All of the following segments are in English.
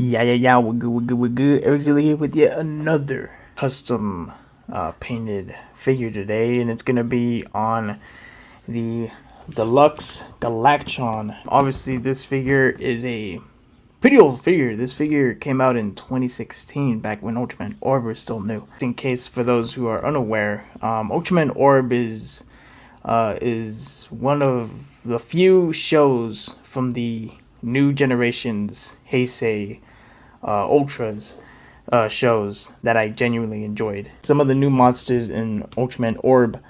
Yeah, we're good. Eric's here with yet another custom painted figure today, and it's gonna be on the deluxe Galactron. Obviously, this figure is a pretty old figure. This figure came out in 2016, back when Ultraman Orb was still new. In case for those who are unaware, Ultraman Orb is one of the few shows from the new generation's Heisei Ultras shows that I genuinely enjoyed. Some of the new monsters in Ultraman Orb,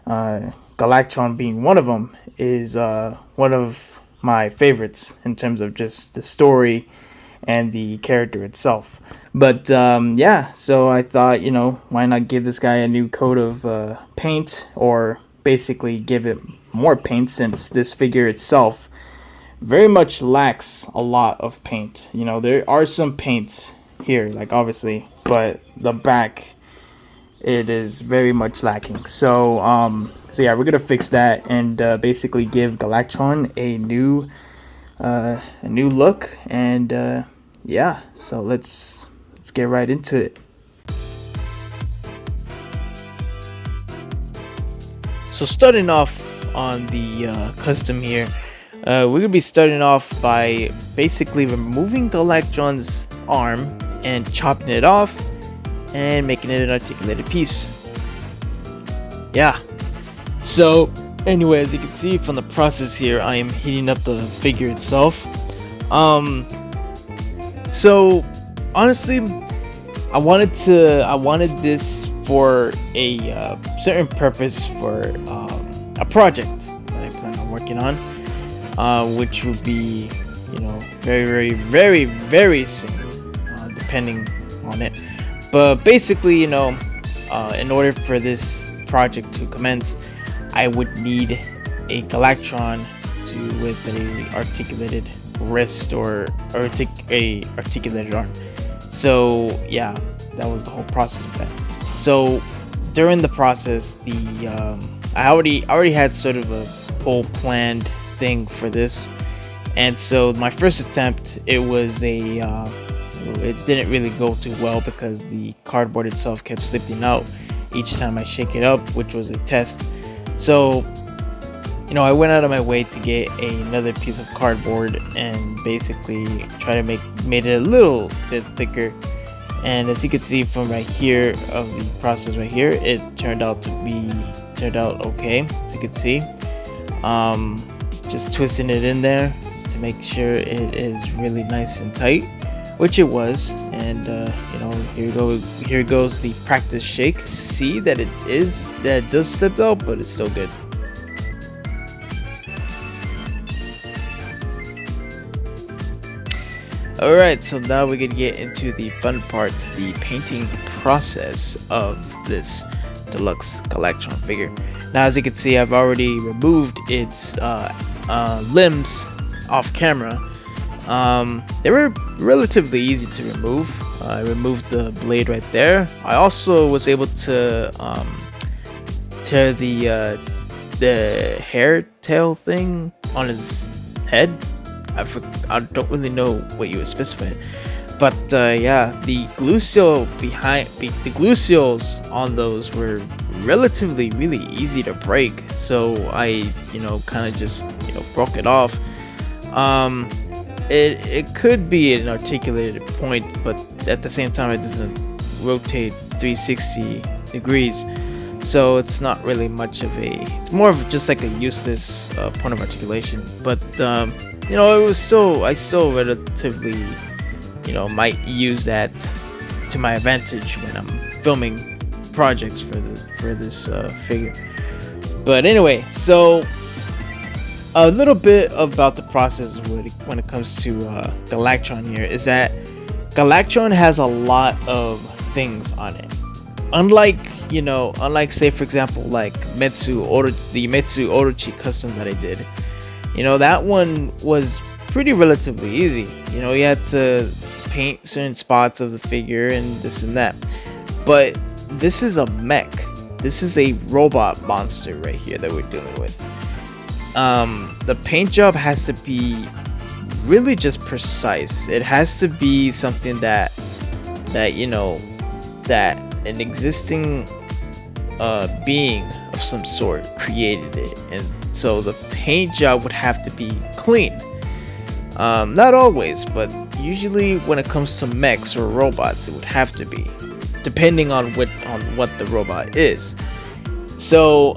Galactron being one of them, is one of my favorites in terms of just the story and the character itself. But yeah, so I thought, why not give this guy a new coat of paint, or basically give it more paint, since this figure itself very much lacks a lot of paint. There are some paint here, like obviously, but the back, it is very much lacking. So yeah, we're gonna fix that and basically give Galactron a new look. And yeah, so let's get right into it. So starting off on the custom here, we're gonna be starting off by basically removing Galactron's arm and chopping it off and making it an articulated piece. Yeah. So anyway, as you can see from the process here, I am heating up the figure itself. So honestly, I wanted this for a certain purpose, for a project that I plan on working on, which will be, very soon, depending on it. But basically, in order for this project to commence, I would need a Galactron with a articulated wrist or a articulated arm. So yeah, that was the whole process of that. So during the process, I already had sort of a whole planned thing for this, and so my first attempt, it didn't really go too well because the cardboard itself kept slipping out each time I shake it up, which was a test. So I went out of my way to get another piece of cardboard and basically try to made it a little bit thicker. And as you can see from right here of the process right here, it turned out okay. As you can see, just twisting it in there to make sure it is really nice and tight, which it was. And here goes the practice shake. See that it does slip out, but it's still good. Alright, so now we can get into the fun part, the painting process of this deluxe Galactron figure. Now, as you can see, I've already removed its limbs off camera. They were relatively easy to remove. I removed the blade right there. I also was able to tear the hair tail thing on his head. I don't really know what you would specify, but yeah, the glue seals on those were relatively really easy to break. So I kind of just broke it off. It could be an articulated point, but at the same time it doesn't rotate 360 degrees, so it's not really much of it's more of just like a useless point of articulation. But I still relatively might use that to my advantage when I'm filming projects for this figure. But anyway, so a little bit about the process when it comes to Galactron here is that Galactron has a lot of things on it. Unlike say for example like the Metsu Orochi custom that I did. That one was pretty relatively easy. You had to paint certain spots of the figure and this and that. But this is a mech. This is a robot monster right here that we're dealing with. The paint job has to be really just precise. It has to be something that you know, that an existing being of some sort created it, and so the paint job would have to be clean. Not always, but usually when it comes to mechs or robots, it would have to be, depending on what the robot is. So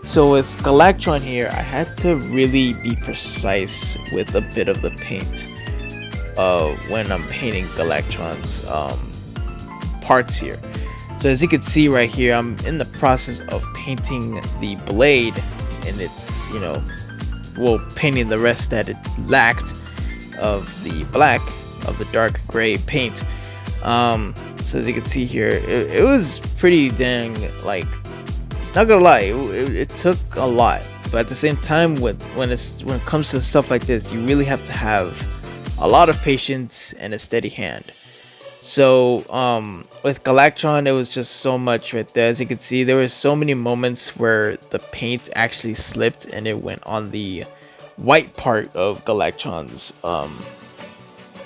so with Galactron here, I had to really be precise with a bit of the paint when I'm painting Galactron's parts here. So as you can see right here, I'm in the process of painting the blade, and it's, you know, well, painting the rest that it lacked of the black, of the dark gray paint. So as you can see here, it was pretty dang, like, not gonna lie, it took a lot, but at the same time, when it comes to stuff like this, you really have to have a lot of patience and a steady hand. So with Galactron, it was just so much right there. As you can see, there were so many moments where the paint actually slipped and it went on the white part of Galactron's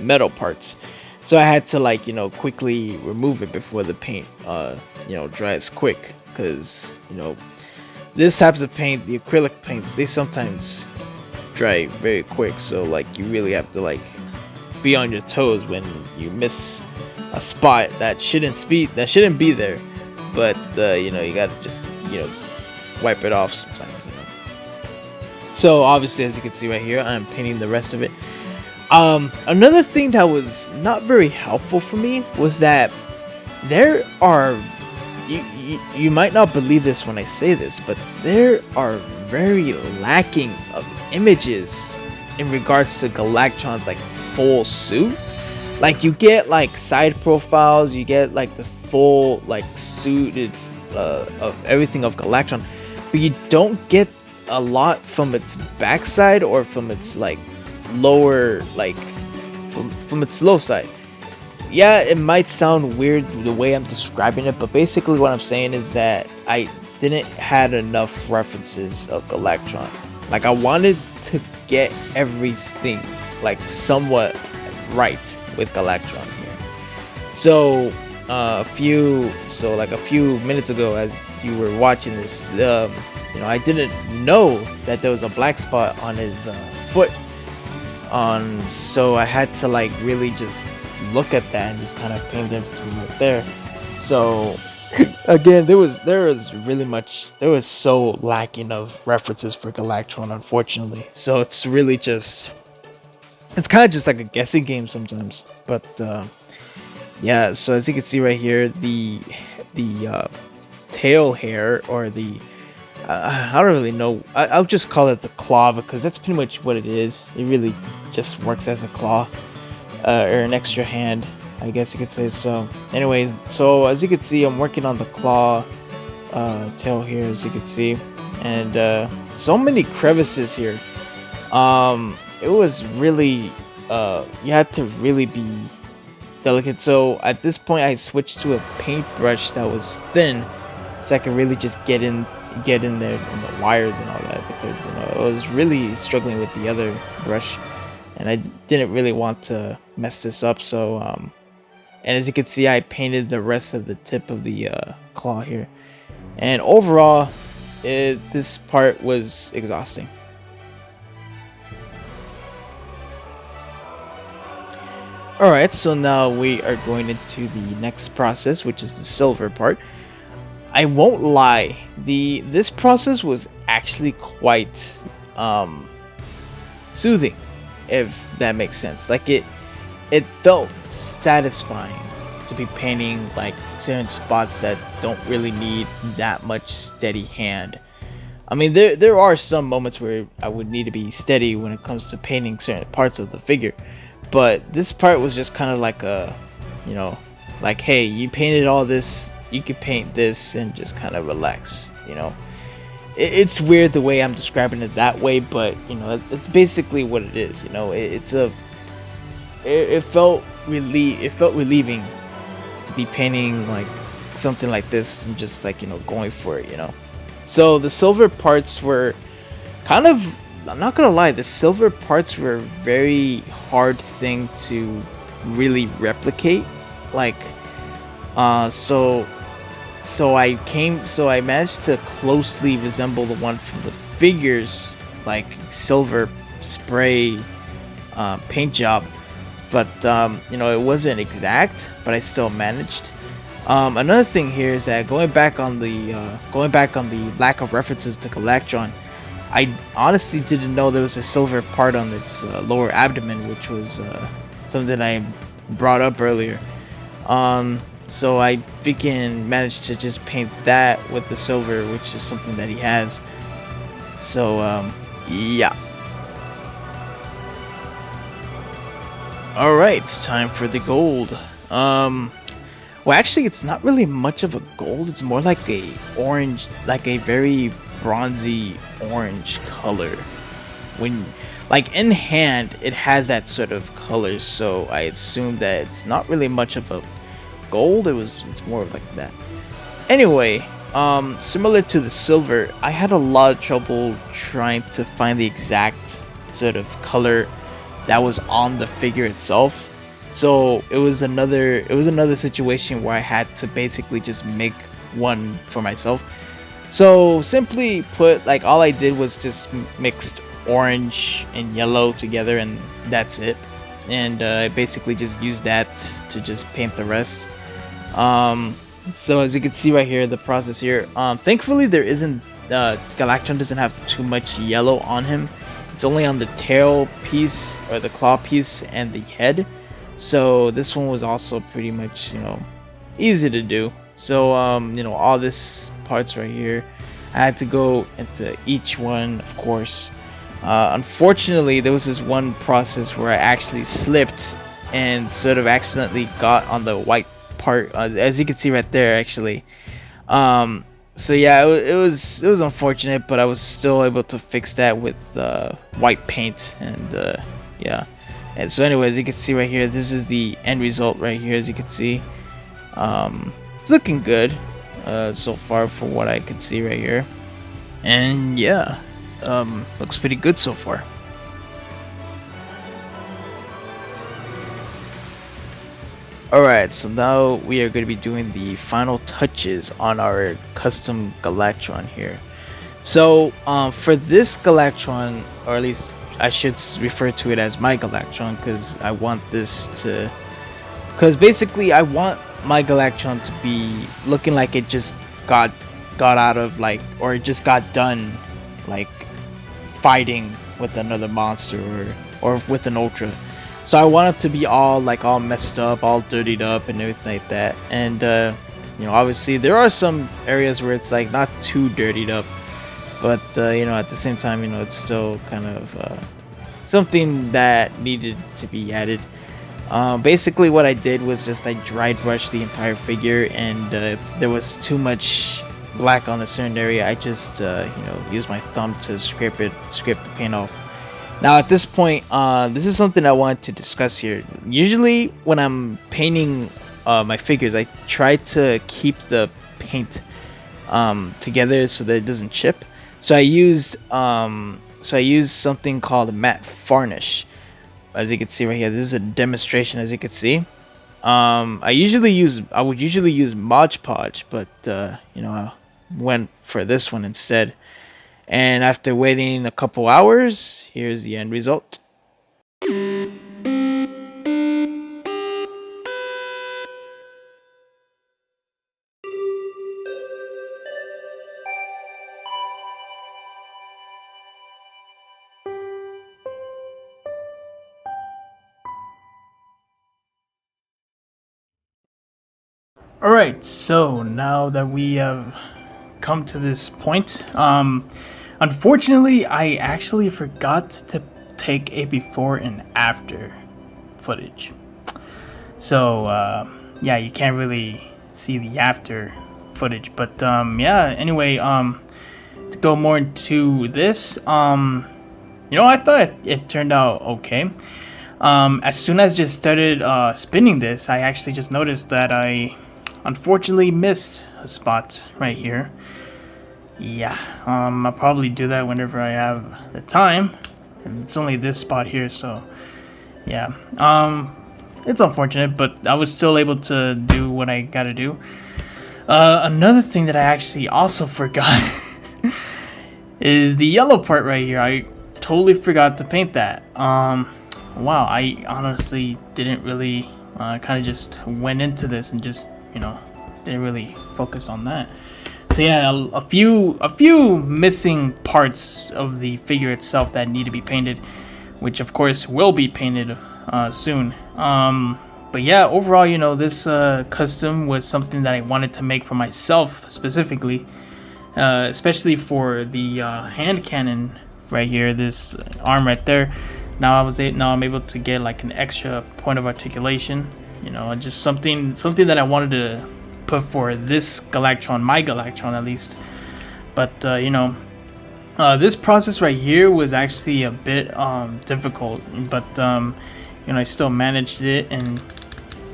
metal parts. So I had to, like, you know, quickly remove it before the paint you know, dries quick, because, you know, this types of paint, the acrylic paints, they sometimes dry very quick. So like, you really have to, like, be on your toes when you miss a spot that shouldn't be there, but you know, you gotta just, you know, wipe it off sometimes, you know. So obviously, as you can see right here, I'm painting the rest of it. Another thing that was not very helpful for me was that there are, you might not believe this when I say this, but there are very lacking of images in regards to Galactron's, like, full suit. Like, you get, like, side profiles, you get, like, the full, like, suited of everything of Galactron, but you don't get a lot from its backside or from its, like, lower, like, from its low side. Yeah, it might sound weird the way I'm describing it, but basically what I'm saying is that I didn't had enough references of Galactron. Like, I wanted to get everything, like, somewhat right with Galactron here. So a few minutes ago, as you were watching this, you know, I didn't know that there was a black spot on his foot, so I had to, like, really just look at that and just kind of paint it from right there. So again, there was so lacking of references for Galactron, unfortunately. So it's really just, it's kind of just like a guessing game sometimes. But yeah, so as you can see right here, the tail hair, or the I don't really know, I'll just call it the claw, because that's pretty much what it is. It really just works as a claw, or an extra hand, I guess you could say. So anyway, so as you can see, I'm working on the claw tail here, as you can see, and so many crevices here. It was really, you had to really be delicate. So at this point, I switched to a paintbrush that was thin, so I could really just get in there on the wires and all that, because, you know, I was really struggling with the other brush, and I didn't really want to mess this up. So and as you can see, I painted the rest of the tip of the claw here, and overall, this part was exhausting. Alright, so now we are going into the next process, which is the silver part. I won't lie, this process was actually quite soothing, if that makes sense. Like, it felt satisfying to be painting, like, certain spots that don't really need that much steady hand. I mean, there are some moments where I would need to be steady when it comes to painting certain parts of the figure, but this part was just kind of like a, you know, like, hey, you painted all this, you could paint this and just kind of relax, you know. It's weird the way I'm describing it that way, but, you know, it's basically what it is, you know. It felt relieving to be painting, like, something like this and just, like, you know, going for it, you know. So the silver parts were kind of I'm not gonna lie, the silver parts were a very hard thing to really replicate. Like, so I managed to closely resemble the one from the figures, like silver spray paint job, but you know, it wasn't exact, but I still managed. Another thing here is that going back on the lack of references to Galactron, I honestly didn't know there was a silver part on its lower abdomen, which was something I brought up earlier. So I freaking managed to just paint that with the silver, which is something that he has. So yeah. Alright, it's time for the gold. Well, actually, it's not really much of a gold. It's more like a orange, like a very bronzy orange color. When, like, in hand, it has that sort of color. So I assume that it's not really much of a gold. It's more like that. Anyway, similar to the silver, I had a lot of trouble trying to find the exact sort of color that was on the figure itself. So it was another situation where I had to basically just make one for myself. So simply put, like, all I did was just mixed orange and yellow together, and that's it. And I basically just used that to just paint the rest. So as you can see right here, the process here. Thankfully, there isn't Galactron doesn't have too much yellow on him. It's only on the tail piece or the claw piece and the head. So this one was also pretty much, you know, easy to do. So you know, all this parts right here, I had to go into each one, of course. Unfortunately, there was this one process where I actually slipped and sort of accidentally got on the white part, as you can see right there, actually. So yeah, it was unfortunate, but I was still able to fix that with white paint, and yeah. And so anyway, as you can see right here, this is the end result right here, as you can see. It's looking good so far for what I can see right here. And yeah, looks pretty good so far. Alright, so now we are going to be doing the final touches on our custom Galactron here. So for this Galactron, or at least I should refer to it as my Galactron, because I want this to, because basically I want my Galactron to be looking like it just got out of, like, or it just got done, like, fighting with another monster or with an Ultra. So I want it to be all messed up, all dirtied up and everything like that. And you know, obviously there are some areas where it's like not too dirtied up, but you know, at the same time, you know, it's still kind of something that needed to be added. Basically what I did was just I dry brushed the entire figure, and if there was too much black on a certain area, I just you know, used my thumb to scrape the paint off. Now at this point, this is something I want to discuss here. Usually when I'm painting my figures, I try to keep the paint together so that it doesn't chip. So I used something called matte varnish. As you can see right here, this is a demonstration. As you can see, I would usually use Mod Podge, but you know, I went for this one instead. And after waiting a couple hours, here's the end result. Alright, so now that we have come to this point, unfortunately I actually forgot to take a before and after footage. So yeah, you can't really see the after footage, but yeah, anyway, to go more into this, you know, I thought it turned out okay. As soon as I just started spinning this, I actually just noticed that I unfortunately missed a spot right here. yeah, I'll probably do that whenever I have the time. And it's only this spot here, so yeah. It's unfortunate, but I was still able to do what I gotta do. Another thing that I actually also forgot is the yellow part right here. I totally forgot to paint that. Wow, I honestly didn't really kind of just went into this and just, you know, didn't really focus on that. So yeah, a few missing parts of the figure itself that need to be painted, which of course will be painted soon. But yeah, overall, you know, this custom was something that I wanted to make for myself specifically, especially for the hand cannon right here, this arm right there. Now I'm able to get like an extra point of articulation, you know, just something that I wanted to put for this Galactron, my Galactron at least. But you know, this process right here was actually a bit difficult, but you know, I still managed it, and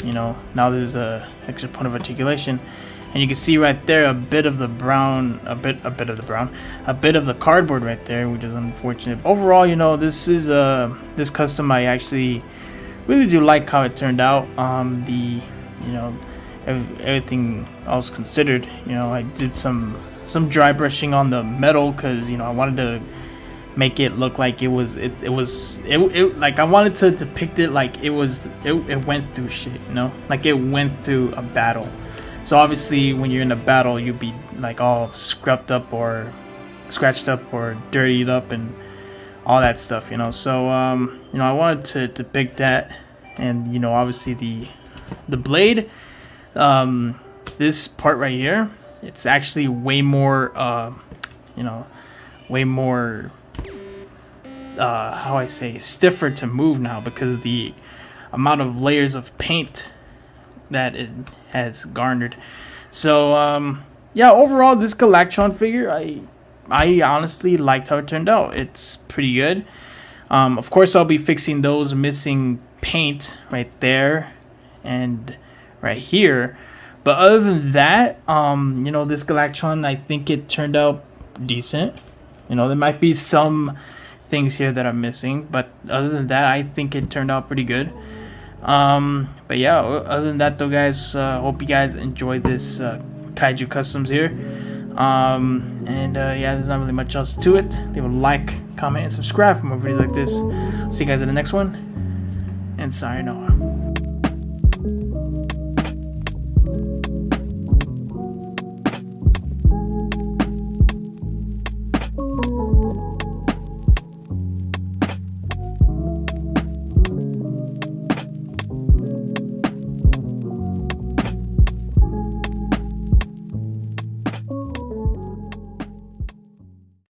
you know, now there's a extra point of articulation, and you can see right there a bit of the brown, a bit of the cardboard right there, which is unfortunate. Overall, you know, this is this custom, I actually really do like how it turned out. The, you know, everything else considered, you know, I did some dry brushing on the metal because, you know, I wanted to make it look like it like I wanted to depict it like it went through shit, you know, like it went through a battle. So obviously when you're in a battle, you'd be like all scrubbed up or scratched up or dirtied up and all that stuff, you know. So you know, I wanted to depict that. And you know, obviously the blade, this part right here, it's actually way more you know, way more how I say, stiffer to move now because of the amount of layers of paint that it has garnered. So yeah, overall this Galactron figure, I honestly liked how it turned out. It's pretty good. Of course I'll be fixing those missing paint right there and right here, but other than that, you know, this Galactron, I think it turned out decent. You know, there might be some things here that are missing, but other than that, I think it turned out pretty good. But yeah, other than that though, guys, hope you guys enjoyed this Kaiju Customs here. And yeah, there's not really much else to it. Leave a like, comment, and subscribe for more videos like this. See you guys in the next one, and sayonara.